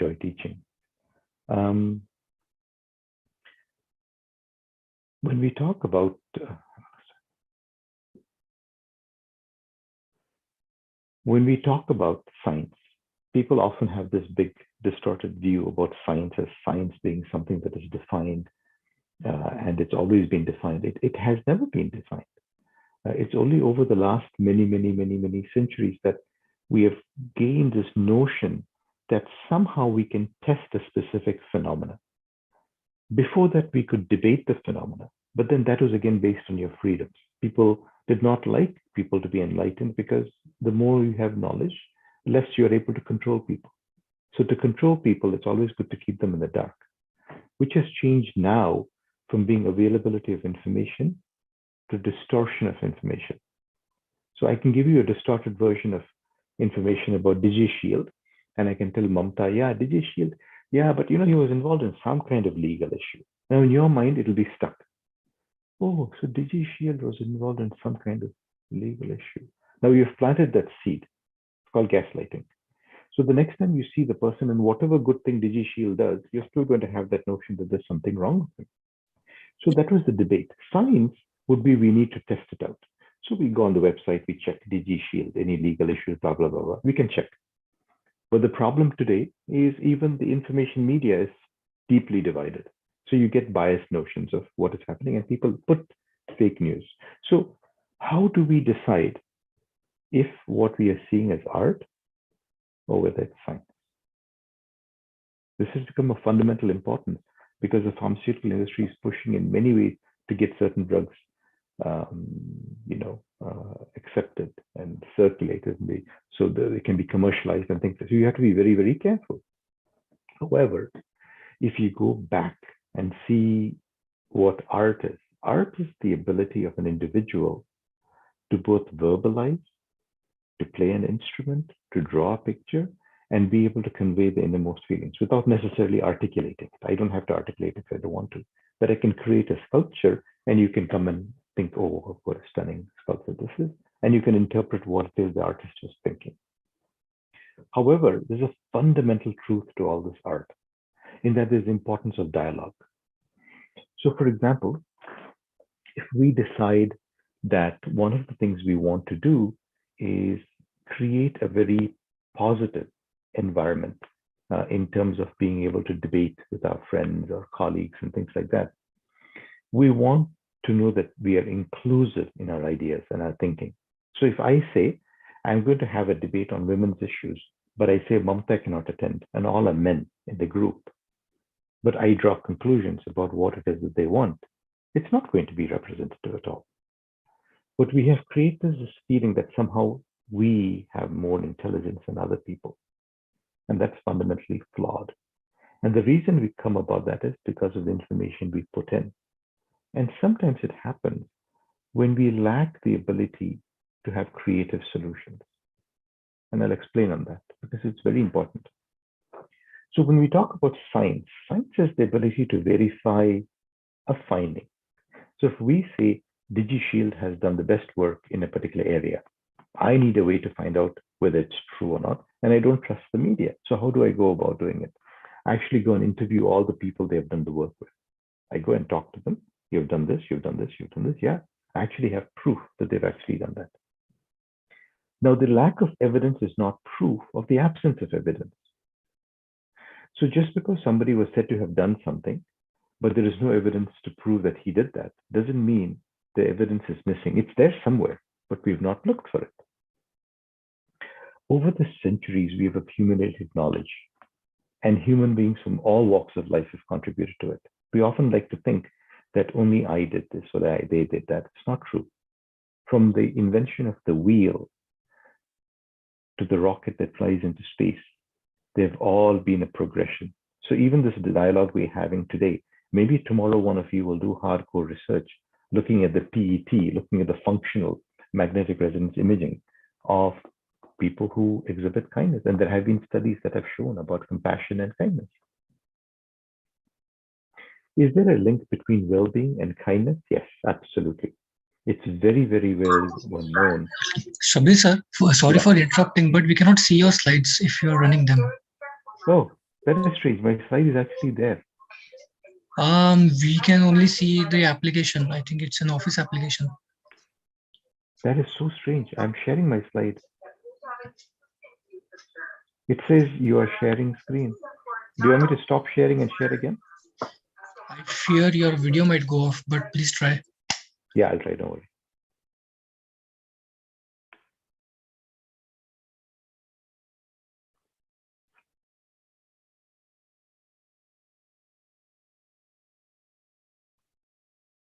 enjoy teaching. When we talk about science, people often have this big distorted view about science as science being something that is defined, and it's always been defined. It has never been defined. It's only over the last many centuries that we have gained this notion that somehow we can test a specific phenomena. Before that, we could debate the phenomena, but then that was again based on your freedoms. People did not like people to be enlightened because the more you have knowledge, less you're able to control people. So to control people, it's always good to keep them in the dark, which has changed now from being availability of information to distortion of information. So I can give you a distorted version of information about DigiShield, and I can tell Mamta, yeah, DigiShield, yeah, but he was involved in some kind of legal issue. Now in your mind, it'll be stuck. Oh, so DigiShield was involved in some kind of legal issue. Now you've planted that seed. It's called gaslighting. So the next time you see the person and whatever good thing DigiShield does, you're still going to have that notion that there's something wrong with him. So that was the debate. Science would be we need to test it out. So we go on the website, we check DigiShield, any legal issues, blah, blah, blah, blah. We can check. But the problem today is even the information media is deeply divided. So you get biased notions of what is happening and people put fake news. So how do we decide if what we are seeing as art or whether it's science? This has become of fundamental importance because the pharmaceutical industry is pushing in many ways to get certain drugs accepted and circulated, so that they can be commercialized and things. So you have to be very, very careful. However, if you go back and see what art is the ability of an individual to both verbalize, to play an instrument, to draw a picture, and be able to convey the innermost feelings without necessarily articulating it. I don't have to articulate it if I don't want to, but I can create a sculpture and you can come and think, oh, what a stunning sculpture this is. And you can interpret what it is the artist was thinking. However, there's a fundamental truth to all this art in that there's the importance of dialogue. So for example, if we decide that one of the things we want to do is create a very positive environment in terms of being able to debate with our friends or colleagues and things like that, we want to know that we are inclusive in our ideas and our thinking. So if I say, I'm going to have a debate on women's issues, but I say Mamta cannot attend and all are men in the group, but I draw conclusions about what it is that they want, it's not going to be representative at all. But we have created this feeling that somehow we have more intelligence than other people. And that's fundamentally flawed. And the reason we come about that is because of the information we put in. And sometimes it happens when we lack the ability to have creative solutions. And I'll explain on that because it's very important. So when we talk about science, science is the ability to verify a finding. So if we say DigiShield has done the best work in a particular area, I need a way to find out whether it's true or not. And I don't trust the media. So how do I go about doing it? I actually go and interview all the people they've done the work with. I go and talk to them. You've done this, you've done this, you've done this. Yeah, I actually have proof that they've actually done that. Now, the lack of evidence is not proof of the absence of evidence. So just because somebody was said to have done something, but there is no evidence to prove that he did that, doesn't mean the evidence is missing. It's there somewhere, but we've not looked for it. Over the centuries, we have accumulated knowledge, and human beings from all walks of life have contributed to it. We often like to think that only I did this or they did that. It's not true. From the invention of the wheel to the rocket that flies into space, they've all been a progression. So even this dialogue we're having today, maybe tomorrow one of you will do hardcore research looking at the PET, looking at the functional magnetic resonance imaging of people who exhibit kindness. And there have been studies that have shown about compassion and kindness. Is there a link between well-being and kindness? Yes, absolutely. It's very, very well known. Shabir sir, sorry for interrupting, but we cannot see your slides if you're running them. Oh, That is strange. My slide is actually there. We can only see the application. I think it's an Office application. That is so strange. I'm sharing my slide. It says you are sharing screen. Do you want me to stop sharing and share again? I fear your video might go off, but please try. Yeah, I'll try. Don't worry.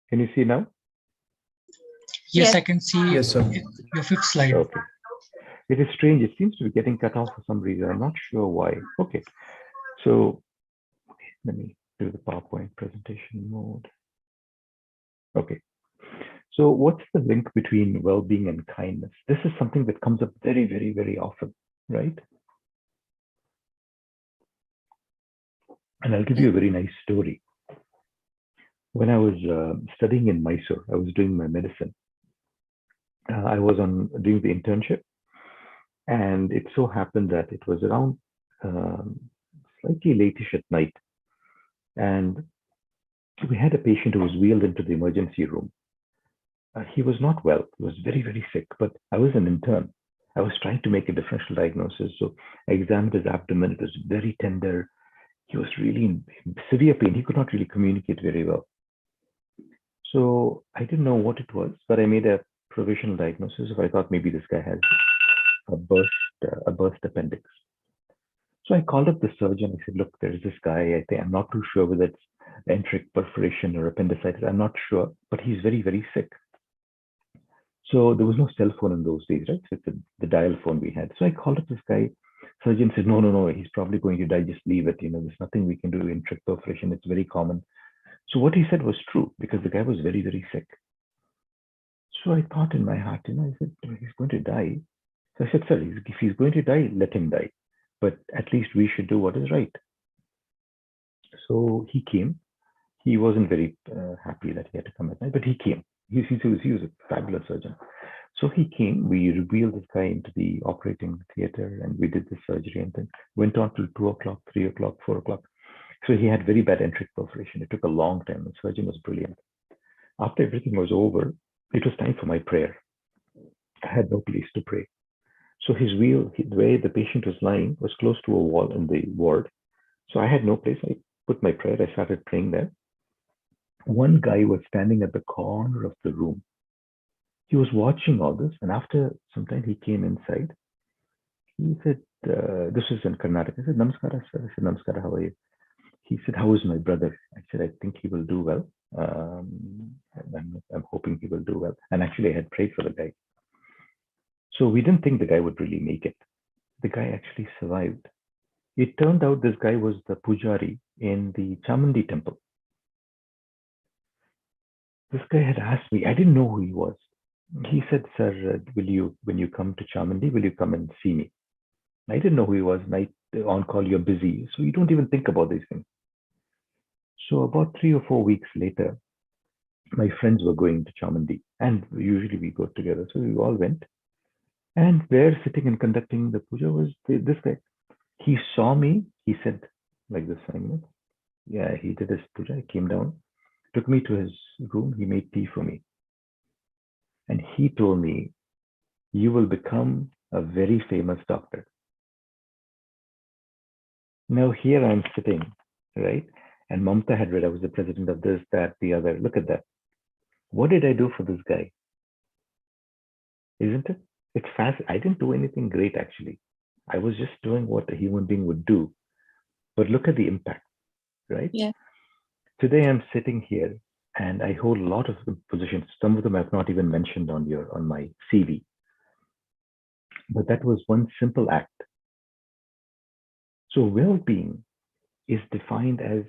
Can you see now? Yes, Yes. I can see Yes, sir. your fifth slide. Okay. It is strange. It seems to be getting cut off for some reason. I'm not sure why. Okay. So let me do the PowerPoint presentation mode. Okay. So what's the link between well-being and kindness? This is something that comes up very, very, very often, right? And I'll give you a very nice story. When I was studying in Mysore, I was doing my medicine. I was doing the internship, and it so happened that it was around slightly latish at night, and we had a patient who was wheeled into the emergency room. He was not well. He was very, very sick, but I was an intern. I was trying to make a differential diagnosis. So I examined his abdomen. It was very tender. He was really in severe pain. He could not really communicate very well. So I didn't know what it was, but I made a provisional diagnosis. I thought maybe this guy has a burst appendix. So I called up the surgeon. I said, look, there's this guy. I think I'm not too sure whether it's enteric perforation or appendicitis. I'm not sure, but he's very, very sick. So there was no cell phone in those days, right? So it's the dial phone we had. So I called up this guy. Surgeon said, no, he's probably going to die. Just leave it. There's nothing we can do. Enteric perforation, it's very common. So what he said was true because the guy was very, very sick. So I thought in my heart, I said, he's going to die. So I said, sir, if he's going to die, let him die. But at least we should do what is right. So he came. He wasn't very happy that he had to come at night, but he came. He was a fabulous surgeon. So he came. We wheeled this guy into the operating theater, and we did the surgery, and then went on till 2 o'clock, 3 o'clock, 4 o'clock. So he had very bad enteric perforation. It took a long time. The surgeon was brilliant. After everything was over, it was time for my prayer. I had no place to pray. So the way the patient was lying was close to a wall in the ward. So I had no place. I put my prayer. I started praying there. One guy was standing at the corner of the room. He was watching all this, and after some time he came inside. He said, this was in Karnataka. I said, Namaskara, sir. I said, Namaskara, how are you? He said, how is my brother? I said, I think he will do well. I'm hoping he will do well. And actually, I had prayed for the guy. So we didn't think the guy would really make it. The guy actually survived. It turned out this guy was the pujari in the Chamandi temple. This guy had asked me, I didn't know who he was. He said, sir, when you come to Chamandi, will you come and see me? I didn't know who he was. Night on call, you're busy. So you don't even think about these things. So about 3 or 4 weeks later, my friends were going to Chamandi, and usually we go together. So we all went. And there, sitting and conducting the puja, was this guy. He saw me. He said, like this, 5 minutes. Yeah, he did his puja. He came down, took me to his room. He made tea for me. And he told me, you will become a very famous doctor. Now here I'm sitting, right? And Mamta had read, I was the president of this, that, the other. Look at that. What did I do for this guy? Isn't it? It's fast. I didn't do anything great, actually. I was just doing what a human being would do. But look at the impact, right? Yeah. Today I'm sitting here and I hold a lot of positions. Some of them I've not even mentioned on my CV. But that was one simple act. So well-being is defined as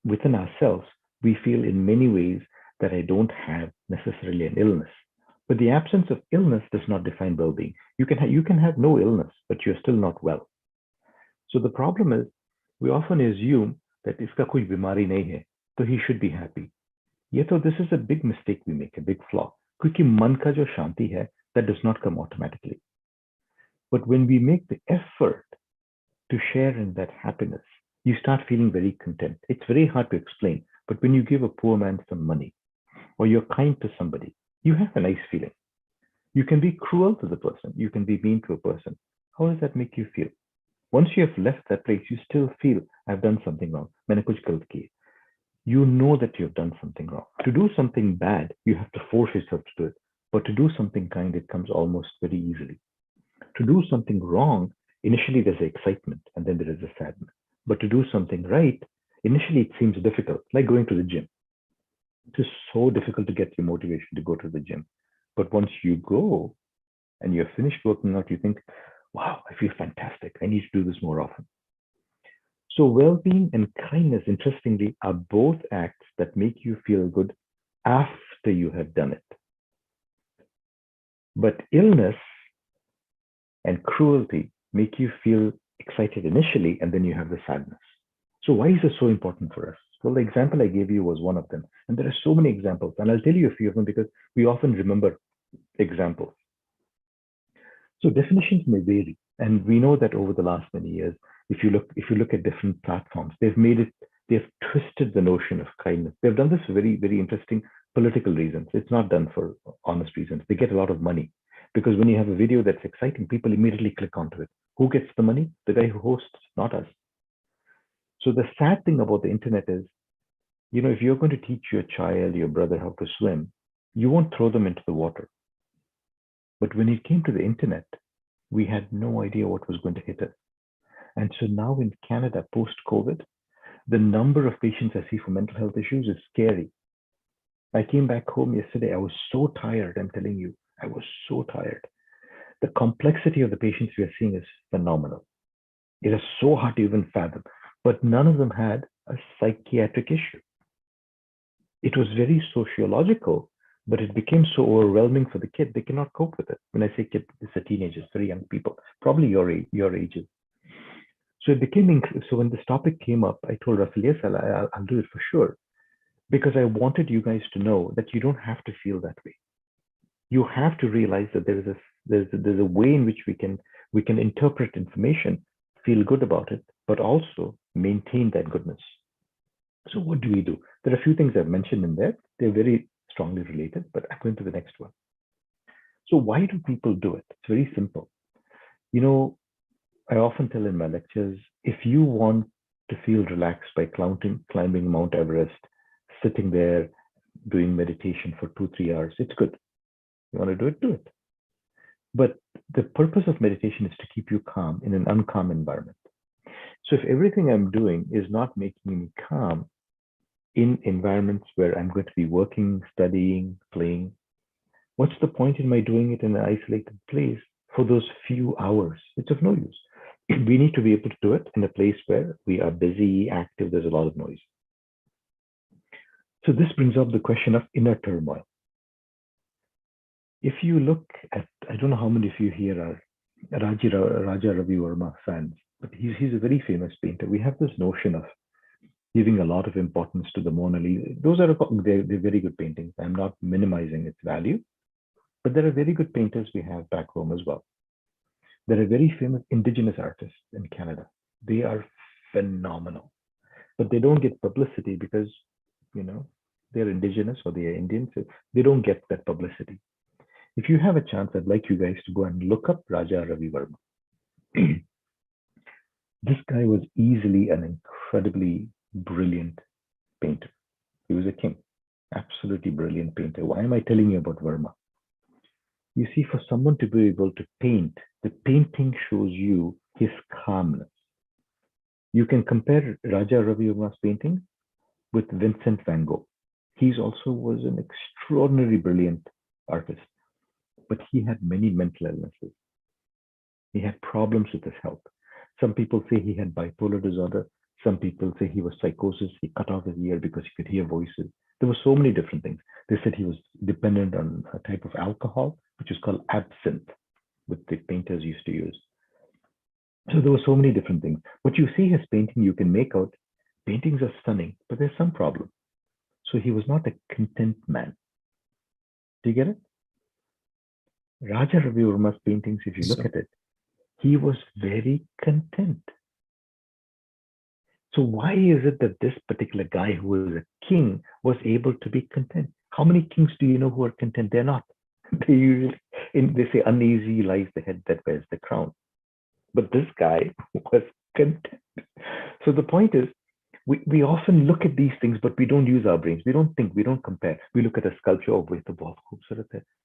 within ourselves, we feel in many ways that I don't have necessarily an illness. But the absence of illness does not define well-being. You can have no illness, but you're still not well. So the problem is, we often assume that iska koi bimari nahi hai, so he should be happy. Yet this is a big mistake we make, a big flaw. Because man ka jo shanti hai, that does not come automatically. But when we make the effort to share in that happiness, You start feeling very content. It's very hard to explain, but when you give a poor man some money or you're kind to somebody, you have a nice feeling. You can be cruel to the person. You can be mean to a person. How does that make you feel? Once you have left that place, you still feel, I've done something wrong. मैंने कुछ गलत किया. You know that you've done something wrong. To do something bad, you have to force yourself to do it. But to do something kind, it comes almost very easily. To do something wrong, initially there's excitement and then there is a sadness. But to do something right, initially it seems difficult, like going to the gym. It is so difficult to get your motivation to go to the gym. But once you go and you're finished working out, you think, wow, I feel fantastic. I need to do this more often. So well-being and kindness, interestingly, are both acts that make you feel good after you have done it. But illness and cruelty make you feel excited initially, and then you have the sadness. So why is this so important for us? Well, the example I gave you was one of them. And there are so many examples. And I'll tell you a few of them because we often remember examples. So definitions may vary. And we know that over the last many years, if you look at different platforms, they've twisted the notion of kindness. They've done this for very, very interesting political reasons. It's not done for honest reasons. They get a lot of money because when you have a video that's exciting, people immediately click onto it. Who gets the money? The guy who hosts, not us. So the sad thing about the internet is, if you're going to teach your child, your brother how to swim, you won't throw them into the water. But when it came to the internet, we had no idea what was going to hit us. And so now in Canada, post-COVID, the number of patients I see for mental health issues is scary. I came back home yesterday. I was so tired. I'm telling you, I was so tired. The complexity of the patients we are seeing is phenomenal. It is so hard to even fathom, but none of them had a psychiatric issue. It was very sociological, but it became so overwhelming for the kid, they cannot cope with it. When I say kid, it's a teenagers, very young people, probably your ages. So it became, so when this topic came up, I told Rafael, yes, I'll do it for sure. Because I wanted you guys to know that you don't have to feel that way. You have to realize that there's a way in which we can interpret information, feel good about it, but also maintain that goodness. So what do we do? There are a few things I've mentioned in there. They're very strongly related, but I'm going to the next one. So why do people do it? It's very simple. I often tell in my lectures, if you want to feel relaxed by climbing Mount Everest, sitting there, doing meditation for 2-3 hours, it's good. You want to do it, do it. But the purpose of meditation is to keep you calm in an uncalm environment. So if everything I'm doing is not making me calm in environments where I'm going to be working, studying, playing, what's the point in my doing it in an isolated place for those few hours? It's of no use. We need to be able to do it in a place where we are busy, active, there's a lot of noise. So this brings up the question of inner turmoil. If you look at, I don't know how many of you here are Raja Ravi Verma fans, but he's a very famous painter. We have this notion of giving a lot of importance to the Mona Lisa. They're very good paintings. I'm not minimizing its value, but there are very good painters we have back home as well. There are very famous Indigenous artists in Canada. They are phenomenal, but they don't get publicity because, they're Indigenous or they are Indian, so they don't get that publicity. If you have a chance, I'd like you guys to go and look up Raja Ravi Verma. This guy was easily an incredibly brilliant painter. He was a king, absolutely brilliant painter. Why am I telling you about Verma? You see, for someone to be able to paint, the painting shows you his calmness. You can compare Raja Ravi Verma's painting with Vincent van Gogh. He also was an extraordinarily brilliant artist, but he had many mental illnesses. He had problems with his health. Some people say he had bipolar disorder. Some people say he was psychosis. He cut off his ear because he could hear voices. There were so many different things. They said he was dependent on a type of alcohol, which is called absinthe, which the painters used to use. So there were so many different things. But you see his painting, you can make out paintings are stunning, but there's some problem. So he was not a content man. Do you get it? Raja Ravi Verma's paintings, if you look at it, he was very content. So why is it that this particular guy who was a king was able to be content? How many kings do you know who are content? They're not. They usually, they say, uneasy lies the head that wears the crown. But this guy was content. So the point is, we often look at these things, but we don't use our brains. We don't think, we don't compare. We look at a sculpture of with the wall.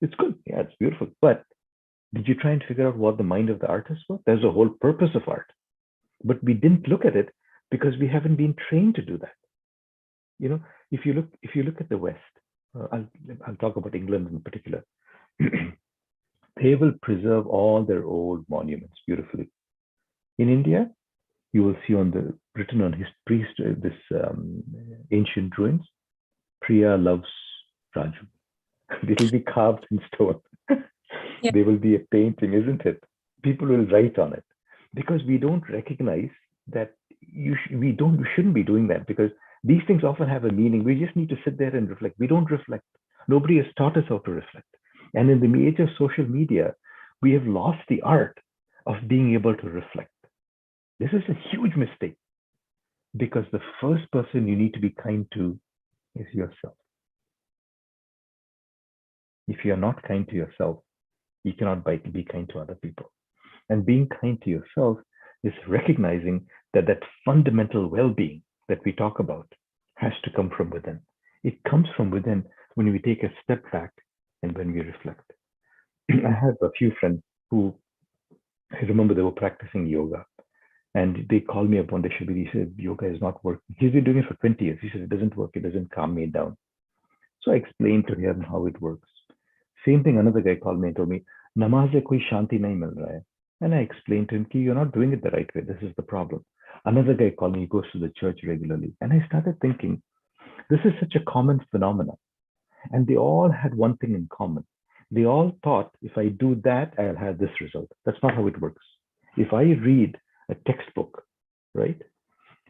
It's good. Yeah, it's beautiful. But did you try and figure out what the mind of the artist was? There's a whole purpose of art. But we didn't look at it because we haven't been trained to do that. You know, if you look at the West, I'll talk about England in particular. They will preserve all their old monuments beautifully. In India, you will see on the written on his priest this ancient ruins, Priya loves Raju. It'll be carved in stone. Yeah. There will be a painting, isn't it? People will write on it because we don't recognize that we shouldn't be doing that, because these things often have a meaning. We just need to sit there and reflect. We don't reflect. Nobody has taught us how to reflect. And in the age of social media, we have lost the art of being able to reflect. This is a huge mistake, because the first person you need to be kind to is yourself. If you're not kind to yourself, you cannot be kind to other people. And being kind to yourself is recognizing that that fundamental well-being that we talk about has to come from within. It comes from within when we take a step back and when we reflect. I have a few friends who, I remember they were practicing yoga, and they called me up one day. He said, yoga is not working. He's been doing it for 20 years. He said, it doesn't work. It doesn't calm me down. So I explained to him how it works. Same thing, another guy called me and told me, namaz se koi shanti nahi mil raha hai. And I explained to him, you're not doing it the right way. This is the problem. Another guy called me, he goes to the church regularly. And I started thinking, this is such a common phenomenon. And they all had one thing in common. They all thought, if I do that, I'll have this result. That's not how it works. If I read a textbook, right?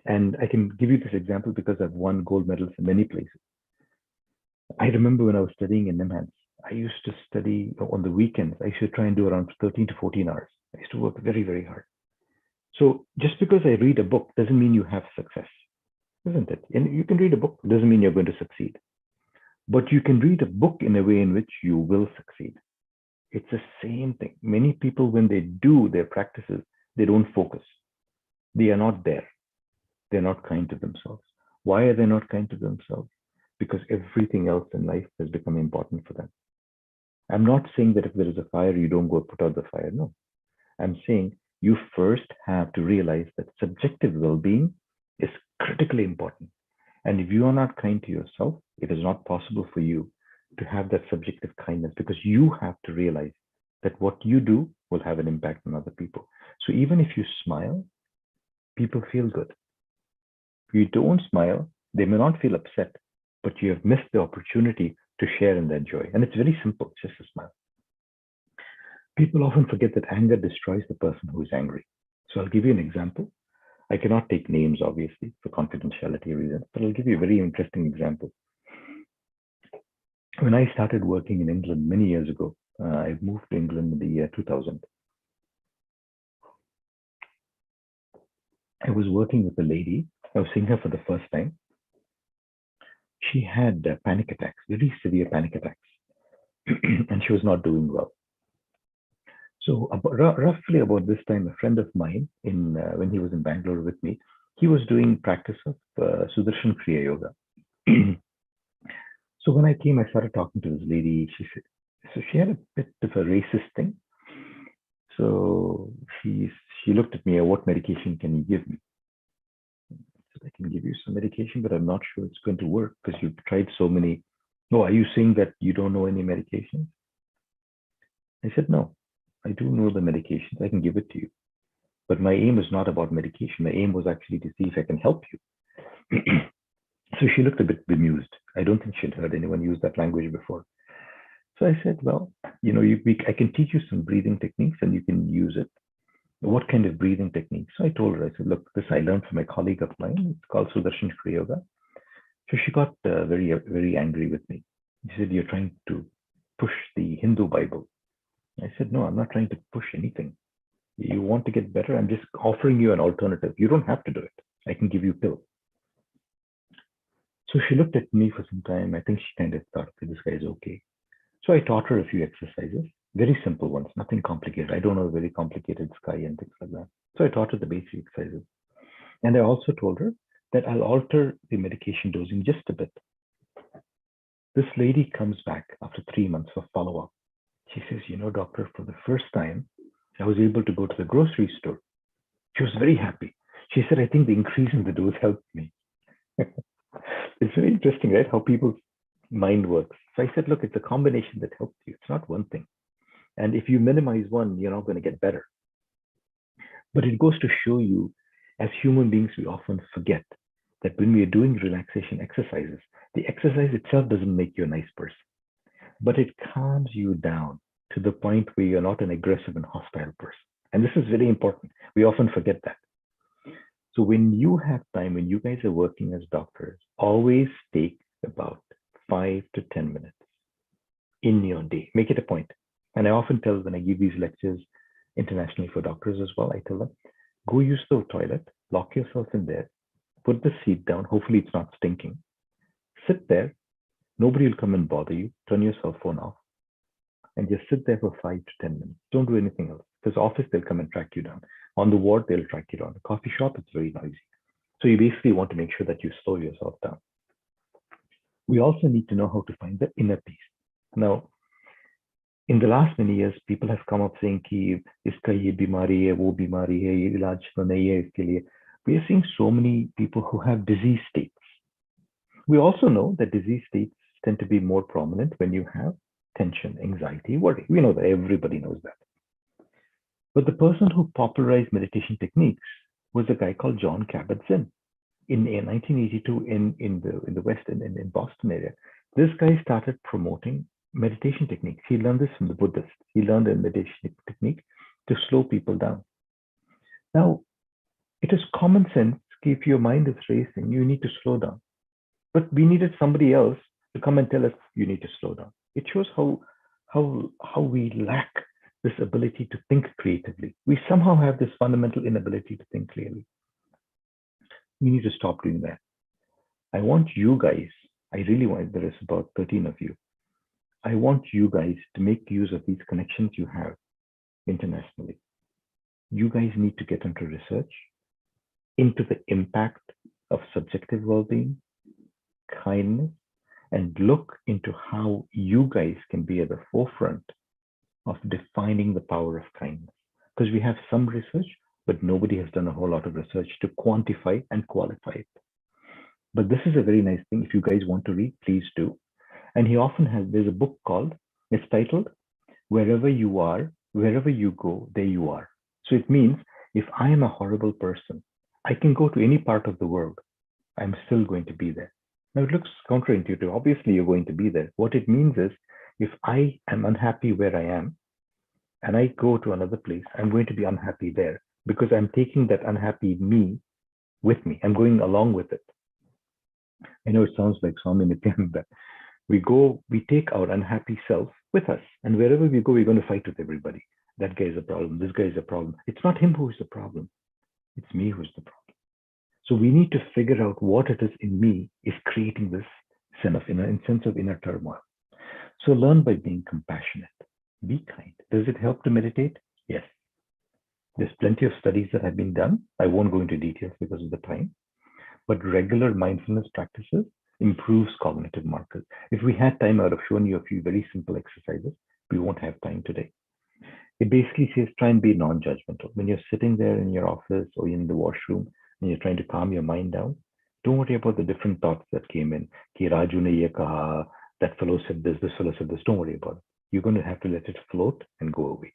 And I can give you this example because I've won gold medals in many places. I remember when I was studying in NIMHANS, I used to study on the weekends. I used to try and do around 13 to 14 hours. I used to work very, very hard. So just because I read a book doesn't mean you have success, isn't it? And you can read a book, doesn't mean you're going to succeed. But you can read a book in a way in which you will succeed. It's the same thing. Many people, when they do their practices, they don't focus. They are not there. They're not kind to themselves. Why are they not kind to themselves? Because everything else in life has become important for them. I'm not saying that if there is a fire, you don't go put out the fire. No. I'm saying you first have to realize that subjective well-being is critically important. And if you are not kind to yourself, it is not possible for you to have that subjective kindness, because you have to realize that what you do will have an impact on other people. So even if you smile, people feel good. If you don't smile, they may not feel upset, but you have missed the opportunity to share in that joy. And it's very simple, it's just a smile. People often forget that anger destroys the person who is angry. So I'll give you an example. I cannot take names, obviously, for confidentiality reasons, but I'll give you a very interesting example. When I started working in England many years ago, I moved to England in the year 2000. I was working with a lady. I was seeing her for the first time. She had panic attacks, very severe panic attacks, and she was not doing well. So roughly about this time, a friend of mine, when he was in Bangalore with me, he was doing practice of Sudarshan Yoga. So when I came, I started talking to this lady. She had a bit of a racist thing. So she looked at me, what medication can you give me? I said, I can give you some medication, but I'm not sure it's going to work because you've tried so many. Oh, are you saying that you don't know any medication? I said, no, I do know the medications. I can give it to you. But my aim is not about medication. My aim was actually to see if I can help you. So she looked a bit bemused. I don't think she'd heard anyone use that language before. So I said, well, I can teach you some breathing techniques and you can use it. What kind of breathing techniques? So I told her, I said, look, this I learned from a colleague of mine. It's called Sudarshan Yoga. So she got very, very angry with me. She said, you're trying to push the Hindu Bible. I said, no, I'm not trying to push anything. You want to get better? I'm just offering you an alternative. You don't have to do it. I can give you a pill. So she looked at me for some time. I think she kind of thought, okay, this guy's okay. So I taught her a few exercises, very simple ones, nothing complicated. I don't know very complicated sky and things like that. So I taught her the basic exercises. And I also told her that I'll alter the medication dosing just a bit. This lady comes back after 3 months for follow-up. She says, you know, doctor, for the first time, I was able to go to the grocery store. She was very happy. She said, I think the increase in the dose helped me. It's very interesting, right? How people's mind works. So I said, look, it's a combination that helps you. It's not one thing. And if you minimize one, you're not going to get better. But it goes to show you, as human beings, we often forget that when we are doing relaxation exercises, the exercise itself doesn't make you a nice person, but it calms you down to the point where you're not an aggressive and hostile person. And this is very important. We often forget that. So when you have time, when you guys are working as doctors, always take about 5 to 10 minutes in your day. Make it a point. And I often tell when I give these lectures internationally for doctors as well, I tell them, go use the toilet, lock yourself in there, put the seat down. Hopefully it's not stinking. Sit there. Nobody will come and bother you. Turn your cell phone off and just sit there for 5 to 10 minutes. Don't do anything else. Because office, they'll come and track you down. On the ward, they'll track you down. The coffee shop, it's very noisy. So you basically want to make sure that you slow yourself down. We also need to know how to find the inner peace. Now, in the last many years, people have come up saying कि इसका ये बीमारी है, वो बीमारी है, ये इलाज तो नहीं है इसके लिए. We are seeing so many people who have disease states. We also know that disease states tend to be more prominent when you have tension, anxiety, worry. We know that, everybody knows that. But the person who popularized meditation techniques was a guy called John Kabat-Zinn in 1982 in the West, in Boston area. This guy started promoting meditation techniques. He learned this from the Buddhists. He learned a meditation technique to slow people down. Now, it is common sense if your mind is racing, you need to slow down. But we needed somebody else to come and tell us you need to slow down. It shows how we lack this ability to think creatively. We somehow have this fundamental inability to think clearly. We need to stop doing that. I want you guys, I really want, there is about 13 of you. I want you guys to make use of these connections you have internationally. You guys need to get into research, into the impact of subjective well-being, kindness, and look into how you guys can be at the forefront of defining the power of kindness. Because we have some research, but nobody has done a whole lot of research to quantify and qualify it. But this is a very nice thing. If you guys want to read, please do. And he often has, there's a book called, it's titled, Wherever You Are, Wherever You Go, There You Are. So it means if I am a horrible person, I can go to any part of the world. I'm still going to be there. Now it looks counterintuitive. Obviously, you're going to be there. What it means is if I am unhappy where I am and I go to another place, I'm going to be unhappy there because I'm taking that unhappy me with me. I'm going along with it. I know it sounds like Swami Nityananda. We take our unhappy self with us. And wherever we go, we're going to fight with everybody. That guy is a problem. This guy is a problem. It's not him who is the problem. It's me who is the problem. So we need to figure out what it is in me is creating this sense of inner turmoil. So learn by being compassionate. Be kind. Does it help to meditate? Yes. There's plenty of studies that have been done. I won't go into details because of the time. But regular mindfulness practices improves cognitive markers. If we had time, I would have shown you a few very simple exercises. We won't have time today. It basically says try and be non-judgmental. When you're sitting there in your office or in the washroom and you're trying to calm your mind down, don't worry about the different thoughts that came in. Ki Raju ne ye kaha, that fellow said this fellow said this. Don't worry about it. You're going to have to let it float and go away.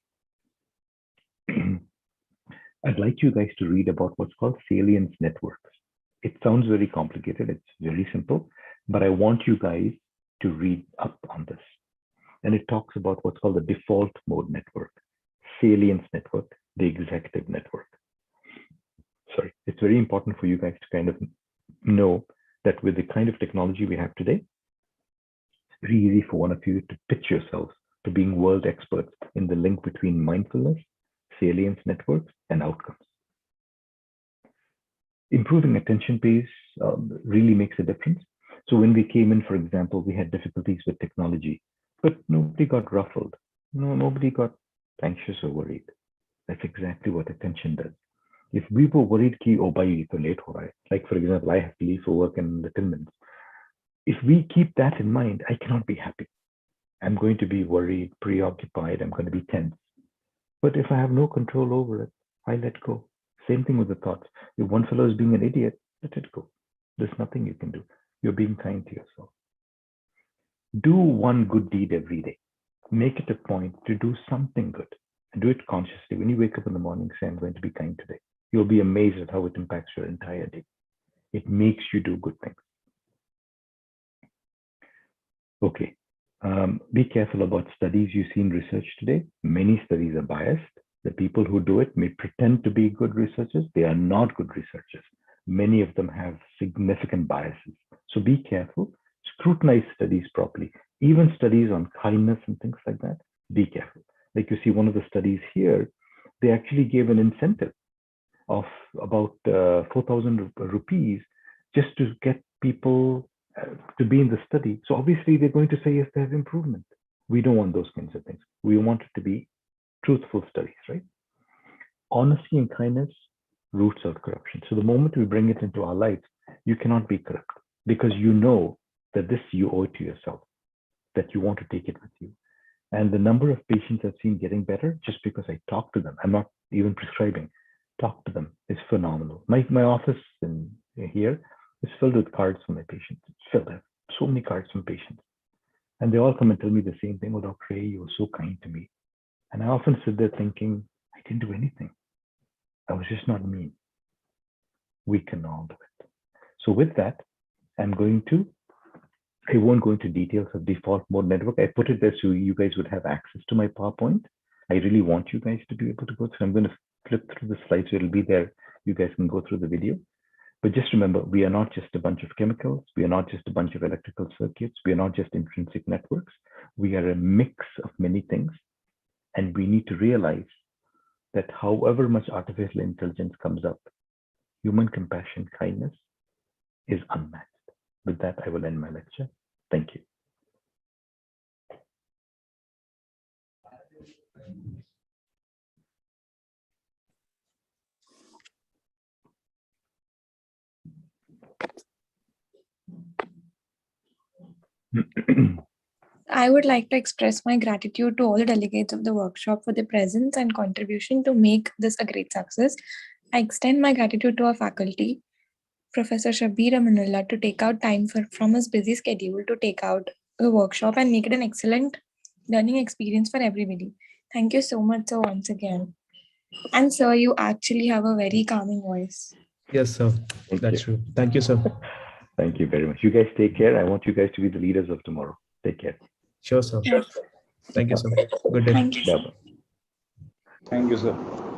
I'd like you guys to read about what's called Salience Networks. It sounds very complicated. It's very simple, but I want you guys to read up on this. And it talks about what's called the default mode network, Salience Network, the executive network. Sorry, it's very important for you guys to kind of know that with the kind of technology we have today, it's very easy for one of you to pitch yourselves to being world experts in the link between mindfulness, Salience Networks, and outcomes. improving attention pace really makes a difference. So when we came in, for example, we had difficulties with technology, but nobody got ruffled. No, nobody got anxious or worried. That's exactly what attention does. If we were worried कि oh bhai तो late हो रहा है, like for example, I have to leave for work in 10 minutes. If we keep that in mind, I cannot be happy. I'm going to be worried, preoccupied. I'm going to be tense. But if I have no control over it, I let go. Same thing with the thoughts. If one fellow is being an idiot, let it go. There's nothing you can do. You're being kind to yourself. Do one good deed every day. Make it a point to do something good and do it consciously. When you wake up in the morning, say, I'm going to be kind today. You'll be amazed at how it impacts your entire day. It makes you do good things. Okay. Be careful about studies you see in research today. Many studies are biased. The people who do it may pretend to be good researchers. They are not good researchers. Many of them have significant biases. So be careful. Scrutinize studies properly. Even studies on kindness and things like that, be careful. Like you see one of the studies here, they actually gave an incentive of about 4,000 rupees just to get people to be in the study. So obviously they're going to say, yes, there's improvement. We don't want those kinds of things. We want it to be truthful studies, right? Honesty and kindness roots out corruption. So the moment we bring it into our lives, you cannot be corrupt because you know that this you owe it to yourself, that you want to take it with you. And the number of patients I've seen getting better just because I talk to them, I'm not even prescribing, talk to them is phenomenal. My office in here is filled with cards from my patients. It's filled. I have so many cards from patients. And they all come and tell me the same thing. Oh, Dr. A, you were so kind to me. And I often sit there thinking, I didn't do anything. I was just not mean. We can all do it. So with that, I won't go into details of default mode network. I put it there so you guys would have access to my PowerPoint. I really want you guys to be able to go through. I'm going to flip through the slides, so it'll be there. You guys can go through the video. But just remember, we are not just a bunch of chemicals. We are not just a bunch of electrical circuits. We are not just intrinsic networks. We are a mix of many things. And we need to realize that however much artificial intelligence comes up, human compassion, kindness is unmatched. With that, I will end my lecture. Thank you. I would like to express my gratitude to all the delegates of the workshop for their presence and contribution to make this a great success. I extend my gratitude to our faculty, Professor Shabir Amanullah, to take out time from his busy schedule to take out the workshop and make it an excellent learning experience for everybody. Thank you so much, sir, once again. And sir, you actually have a very calming voice. Yes, sir. That's true. Thank you, sir. Thank you very much. You guys take care. I want you guys to be the leaders of tomorrow. Take care. Sure, sir. Yes. Thank you, sir. Good day. Thank you. Bye-bye. Thank you, sir.